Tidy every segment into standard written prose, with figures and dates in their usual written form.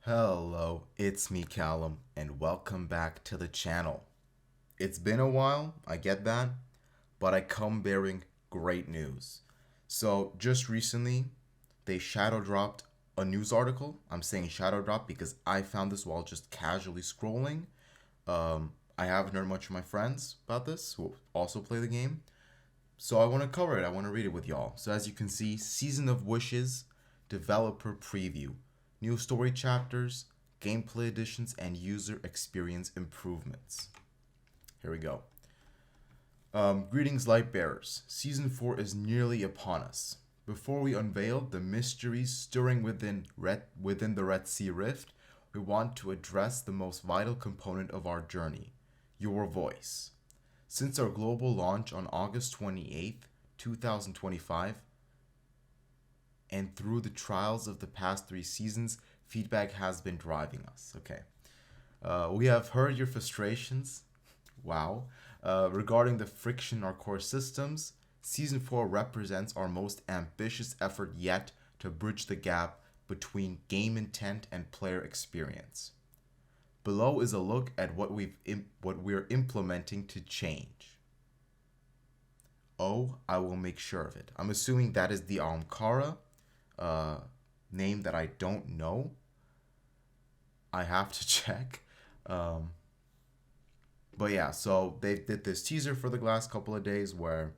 Hello, it's me Callum, and welcome back to the channel. It's been a while, I get that, but I come bearing great news. So, just recently, they shadow dropped a news article. I'm saying shadow drop because I found this while just casually scrolling. I haven't heard much from my friends about this who also play the game. So, I want to cover it, I want to read it with y'all. So, as you can see, Season of Wishes developer preview, new story chapters, gameplay additions, and user experience improvements. Here we go. Greetings, light bearers. Season 4 is nearly upon us. Before we unveil the mysteries stirring within the Red Sea Rift, we want to address the most vital component of our journey, your voice. Since our global launch on August 28th, 2025, and through the trials of the past 3 seasons, feedback has been driving us. Okay. We have heard your frustrations. Wow. Regarding the friction in our core systems, Season 4 represents our most ambitious effort yet to bridge the gap between game intent and player experience. Below is a look at what we're implementing to change. Oh, I will make sure of it. I'm assuming that is the Ahamkara uh, name that I don't know. I have to check. Um, but yeah, so they did this teaser for the last couple of days where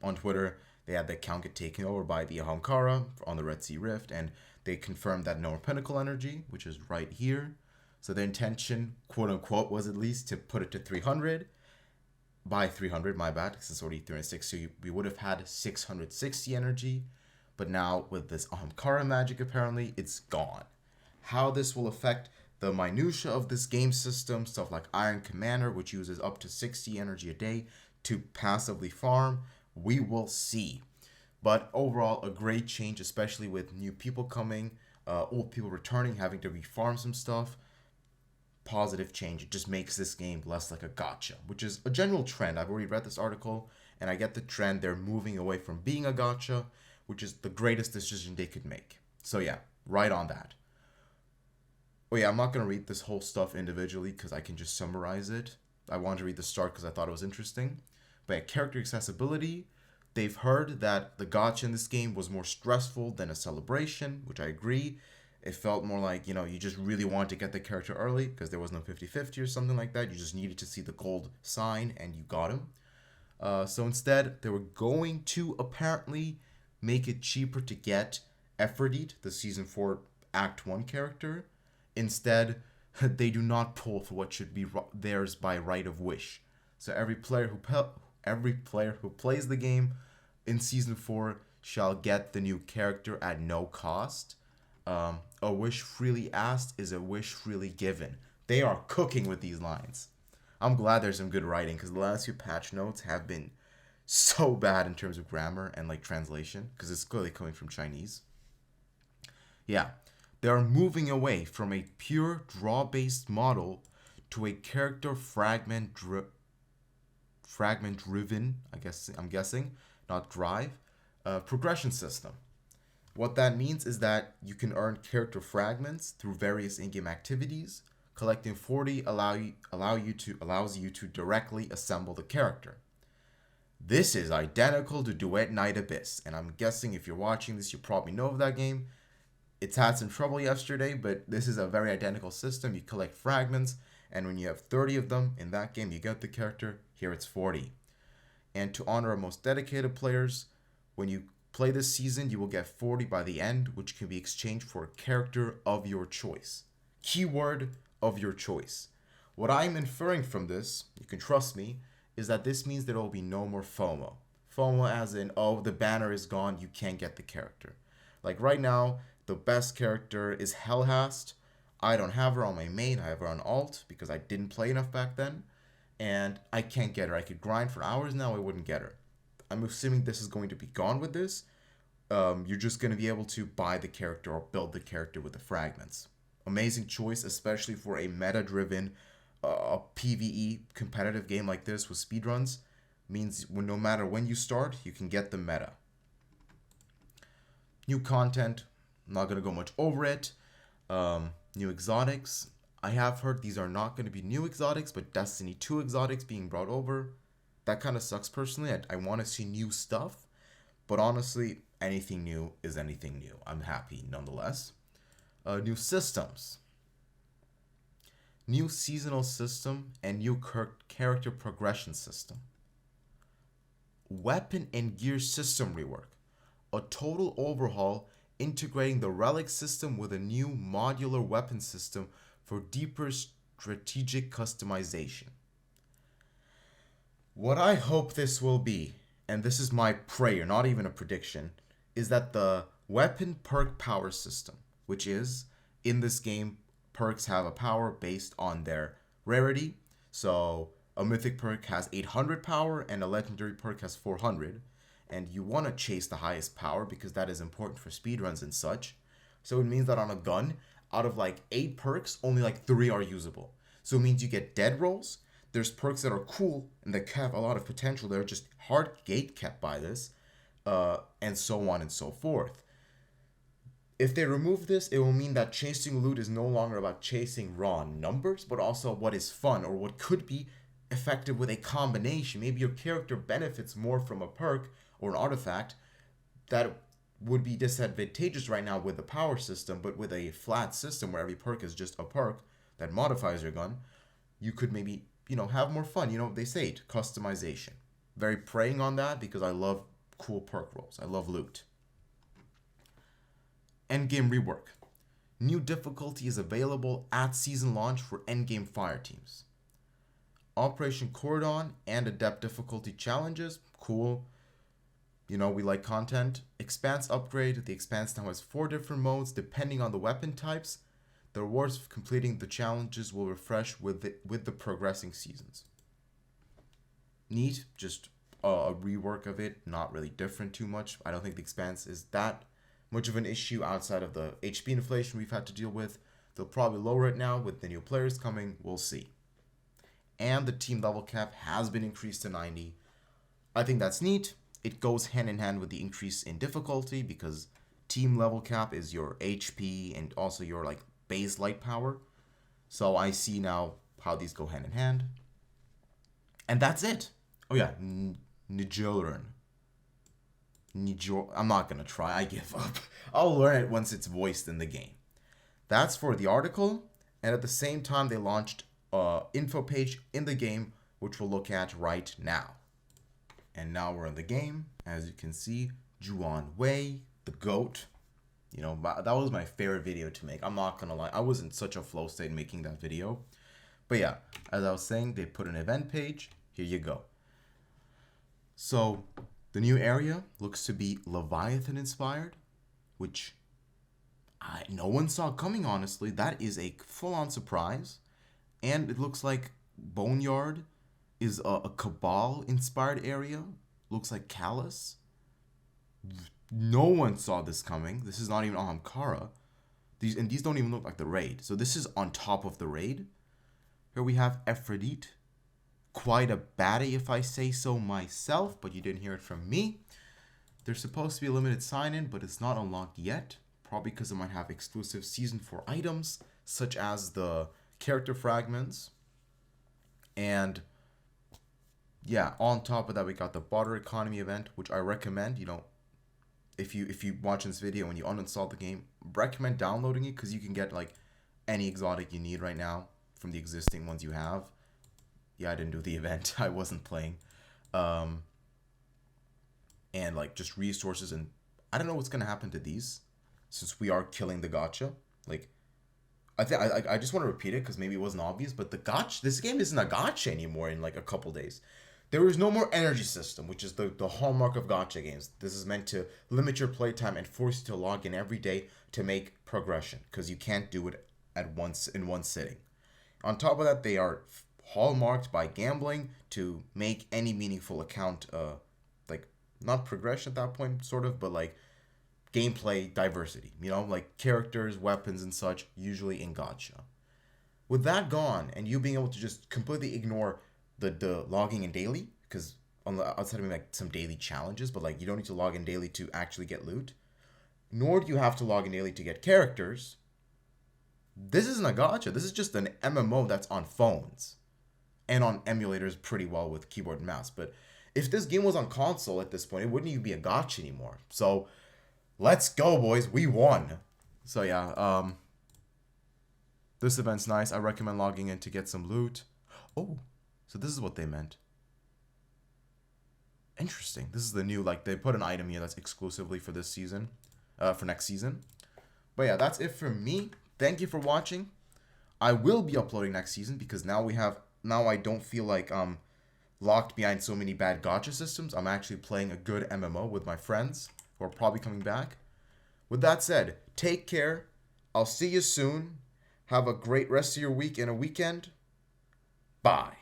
on Twitter they had the account get taken over by the Ahamkara on the Red Sea Rift, and they confirmed that no more pinnacle energy, which is right here. So their intention, quote unquote, was at least to put it to 300 by 300. My bad, because it's already 306. So we would have had 660 energy, but now with this Ahamkara magic, apparently it's gone. How this will affect the minutia of this game system, stuff like Iron Commander, which uses up to 60 energy a day to passively farm, we will see. But overall, a great change, especially with new people coming, old people returning, having to refarm some stuff. Positive change. It just makes this game less like a gacha, which is a general trend. I've already read this article, and I get the trend. They're moving away from being a gacha, which is the greatest decision they could make. So yeah, right on that. Oh yeah, I'm not gonna read this whole stuff individually because I can just summarize it. I wanted to read the start because I thought it was interesting. But yeah, character accessibility. They've heard that the gacha in this game was more stressful than a celebration, which I agree. It felt more like, you just really wanted to get the character early because there was no 50-50 or something like that. You just needed to see the gold sign and you got him. So instead, they were going to apparently make it cheaper to get Ephrodite, the Season 4 Act 1 character. Instead, they do not pull for what should be theirs by right of wish. So every player who plays the game in Season 4 shall get the new character at no cost. A wish freely asked is a wish freely given. They are cooking with these lines. I'm glad there's some good writing because the last few patch notes have been so bad in terms of grammar and like translation because it's clearly coming from Chinese. Yeah, they are moving away from a pure draw-based model to a character fragment-driven, I'm guessing, not drive, progression system. What that means is that you can earn character fragments through various in-game activities. Collecting 40 allows you to directly assemble the character. This is identical to Duet Night Abyss, and I'm guessing if you're watching this, you probably know of that game. It's had some trouble yesterday, but this is a very identical system. You collect fragments, and when you have 30 of them in that game, you get the character. Here it's 40. And to honor our most dedicated players, when you play this season, you will get 40 by the end, which can be exchanged for a character of your choice. Keyword of your choice. What I'm inferring from this, you can trust me, is that this means there will be no more FOMO. FOMO as in, oh, the banner is gone, you can't get the character. Like right now, the best character is Hellhast. I don't have her on my main, I have her on alt because I didn't play enough back then. And I can't get her. I could grind for hours now, I wouldn't get her. I'm assuming this is going to be gone with this. You're just going to be able to buy the character or build the character with the fragments. Amazing choice, especially for a meta-driven PvE competitive game like this with speedruns. Means no matter when you start, you can get the meta. New content, I'm not going to go much over it. New exotics. I have heard these are not going to be new exotics, but Destiny 2 exotics being brought over. That kind of sucks personally. I want to see new stuff, but honestly, anything new is anything new. I'm happy nonetheless. New systems, new seasonal system, and new character progression system. Weapon and gear system rework. A total overhaul integrating the relic system with a new modular weapon system for deeper strategic customization. What I hope this will be, and this is my prayer, not even a prediction, is that the weapon perk power system, which is in this game, perks have a power based on their rarity. So a mythic perk has 800 power and a legendary perk has 400. And you want to chase the highest power because that is important for speedruns and such. So it means that on a gun, out of like 8 perks, only like 3 are usable. So it means you get dead rolls. There's perks that are cool and that have a lot of potential. They're just hard gate kept by this, and so on and so forth. If they remove this, it will mean that chasing loot is no longer about chasing raw numbers, but also what is fun or what could be effective with a combination. Maybe your character benefits more from a perk or an artifact that would be disadvantageous right now with the power system, but with a flat system where every perk is just a perk that modifies your gun, you could maybe, have more fun. They say it, customization. Very preying on that because I love cool perk rolls. I love loot. Endgame rework. New difficulty is available at season launch for Endgame fire teams. Operation Cordon and Adept difficulty challenges. Cool. We like content. Expanse upgrade. The Expanse now has 4 different modes depending on the weapon types. The rewards of completing the challenges will refresh with the progressing seasons. Neat, just a rework of it, not really different too much. I don't think the Expanse is that much of an issue outside of the HP inflation we've had to deal with. They'll probably lower it now with the new players coming, we'll see. And the team level cap has been increased to 90. I think that's neat. It goes hand in hand with the increase in difficulty because team level cap is your HP and also your base light power. So I see now how these go hand in hand. And that's it. Oh yeah, Nijoran. I'm not gonna try. I give up. I'll learn it once it's voiced in the game. That's for the article. And at the same time, they launched an info page in the game, which we'll look at right now. And now we're in the game. As you can see, Juan Wei, the GOAT. That was my favorite video to make. I'm not gonna lie. I was in such a flow state making that video. But yeah, as I was saying, they put an event page. Here you go. So the new area looks to be Leviathan inspired, which no one saw coming, honestly. That is a full-on surprise. And it looks like Boneyard is a Cabal inspired area. Looks like Callus. No one saw this coming. This is not even Ahamkara. These don't even look like the raid. So this is on top of the raid. Here we have Aphrodite. Quite a baddie if I say so myself, but you didn't hear it from me. There's supposed to be a limited sign-in, but it's not unlocked yet. Probably because it might have exclusive Season 4 items, such as the character fragments. And yeah, on top of that, we got the Barter Economy event, which I recommend, if you watch this video and you uninstall the game, recommend downloading it because you can get any exotic you need right now from the existing ones you have. Yeah, I didn't do the event. I wasn't playing. And just resources, and I don't know what's gonna happen to these since we are killing the gacha. I just want to repeat it because maybe it wasn't obvious, but this game isn't a gacha anymore in a couple days. There is no more energy system, which is the hallmark of gacha games. This is meant to limit your playtime and force you to log in every day to make progression because you can't do it in one sitting. On top of that, they are hallmarked by gambling to make any meaningful account not progression at that point sort of, but gameplay diversity, characters, weapons and such, usually in gacha. With that gone and you being able to just completely ignore the logging in daily, because outside of some daily challenges, but you don't need to log in daily to actually get loot, nor do you have to log in daily to get characters. This isn't a gacha. This is just an MMO that's on phones and on emulators pretty well with keyboard and mouse. But if this game was on console at this point, it wouldn't even be a gacha anymore. So let's go, boys. We won. So yeah, this event's nice. I recommend logging in to get some loot. Oh, so this is what they meant. Interesting. This is the new, like, they put an item here that's exclusively for this season, for next season. But yeah, that's it for me. Thank you for watching. I will be uploading next season because now I don't feel like I'm locked behind so many bad gacha systems. I'm actually playing a good MMO with my friends who are probably coming back. With that said, take care. I'll see you soon. Have a great rest of your week and a weekend. Bye.